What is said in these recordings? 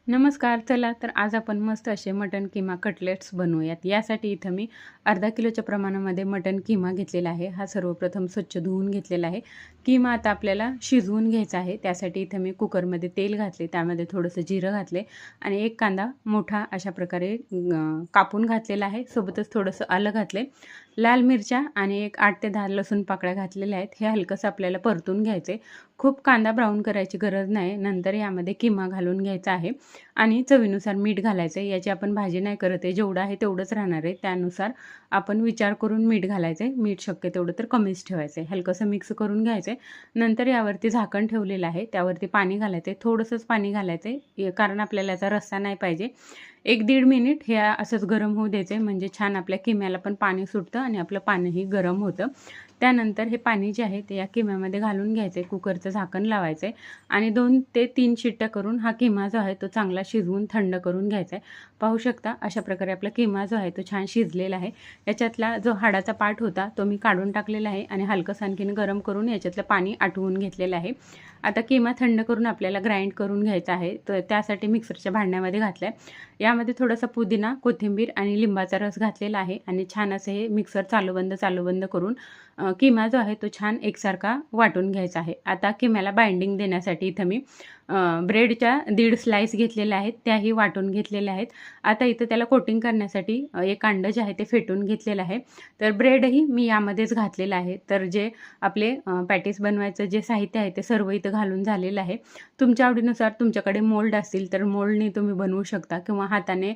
नमस्कार. चला तर आज आपण मस्त असे मटण किमा कटलेट्स बनवूयात. यासाठी इथं मी अर्धा किलोच्या प्रमाणामध्ये मटण किमा घेतलेला आहे. हा सर्वप्रथम स्वच्छ धुवून घेतलेला आहे. किमा आता आपल्याला शिजवून घ्यायचा आहे. त्यासाठी इथं मी कुकरमध्ये तेल घातले, त्यामध्ये थोडंसं जिरं घातले आणि एक कांदा मोठा अशा प्रकारे कापून घातलेला आहे. सोबतच थोडंसं आलं घातले, लाल मिरच्या आणि एक 8 ते 10 लसूण पाकळ्या घातलेल्या आहेत. हे हलकंसं आपल्याला परतून घ्यायचे. खूप कांदा ब्राऊन करायची गरज नाही. नंतर यामध्ये किमा घालून घ्यायचा आहे आणि चवीनुसार मीठ घालायचं आहे. याची आपण भाजी नाही करत आहे, जेवढं आहे तेवढंच राहणार आहे. त्यानुसार आपण विचार करून मीठ घालायचं आहे. मीठ शक्य तेवढं तर कमीच ठेवायचं आहे. हलकंसं मिक्स करून घ्यायचं आहे. नंतर यावरती झाकण ठेवलेलं आहे, त्यावरती पाणी घालायचं आहे. थोडंसंच पाणी घालायचं आहे, कारण आपल्याला याचा रस्सा नाही पाहिजे. 1-1.5 मिनिट हे असंच गरम होऊ द्यायचं आहे, म्हणजे छान आपल्या किम्याला पण पाणी सुटतं आणि आपलं पाणीही गरम होतं. त्यानंतर हे पाणी जे आहे ते या किम्यामध्ये घालून घ्यायचं आहे. कुकरचं झाकण लावायचं आहे आणि 2 ते 3 शिट्ट्या करून हा किमा जो आहे तो चांगला शिजवून थंड करून घ्यायचा आहे. पाहू शकता अशा प्रकारे आपला किमा जो आहे तो छान शिजलेला आहे. याच्यातला जो हाडाचा पार्ट होता तो मी काढून टाकलेला आहे आणि हलकंसं आणखीन गरम करून याच्यातलं पाणी आटवून घेतलेलं आहे. आता किमा थंड करून आपल्याला ग्राइंड करून घ्यायचा आहे. तर त्यासाठी मिक्सरच्या भांड्यामध्ये घातलं आहे. यामध्ये थोडासा पुदिना, कोथिंबीर आणि लिंबाचा रस घातलेला आहे आणि छान असं हे मिक्सर चालू बंद करून किमा जो आहे तो छान एकसारखा वाटून घ्यायचा आहे. आता किम्याला बाइंडिंग देण्यासाठी इथं मी ब्रेडच्या 1.5 स्लाईस घेतलेल्या आहेत, त्याही वाटून घेतलेल्या आहेत. आता इथं त्याला कोटिंग करण्यासाठी एक अंडं जे आहे ते फेटून घेतलेलं आहे. तर ब्रेडही मी यामध्येच घातलेलं आहे. तर जे आपले पॅटीस बनवायचं जे साहित्य आहे ते सर्व इथं घालून झालेलं आहे. तुमच्या आवडीनुसार तुमच्याकडे मोल्ड असतील तर मोल्डनी तुम्ही बनवू शकता किंवा हाताने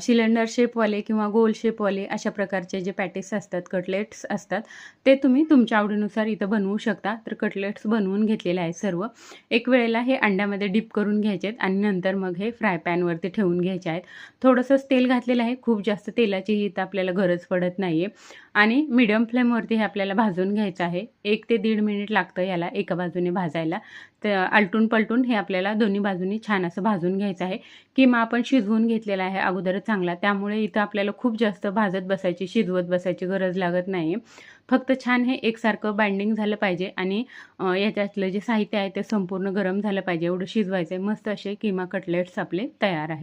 सिलेंडर शेपवाले किंवा गोल शेपवाले अशा प्रकारचे जे पॅटीस असतात, कटलेट्स असतात, ते तुम्ही तुमच्या आवडीनुसार इथं बनवू शकता. तर कटलेट्स बनवून घेतलेले आहेत सर्व. एक वेळेला हे अंड्यामध्ये डिप करून घ्यायचे आहेत आणि नंतर मग हे फ्राय पॅनवरती ठेवून घ्यायचे आहेत. थोडंसंच तेल घातलेलं आहे, खूप जास्त तेलाचीही इथं आपल्याला गरज पडत नाही आहे आणि मीडियम फ्लेमवरती हे आपल्याला भाजून घ्यायचं आहे. 1 ते 1.5 मिनिट लागतं याला एका बाजूने भाजायला. तर आलटून पलटून हे आपल्याला दोन्ही बाजूनी छान असं भाजून घ्यायचं आहे. किमा आपण शिजवून घेतलेला आहे अगोदरच चांगला, त्यामुळे इथं आपल्याला खूप जास्त भाजत बसायची, शिजवत बसायची गरज लागत नाही आहे. फक्त छान हे एकसारखं बाइंडिंग झालं पाहिजे आणि याच्यातलं जे साहित्य आहे ते संपूर्ण गरम झालं पाहिजे, एवढं शिजवायचं आहे. मस्त असे किमा कटलेट्स आपले तयार आहेत.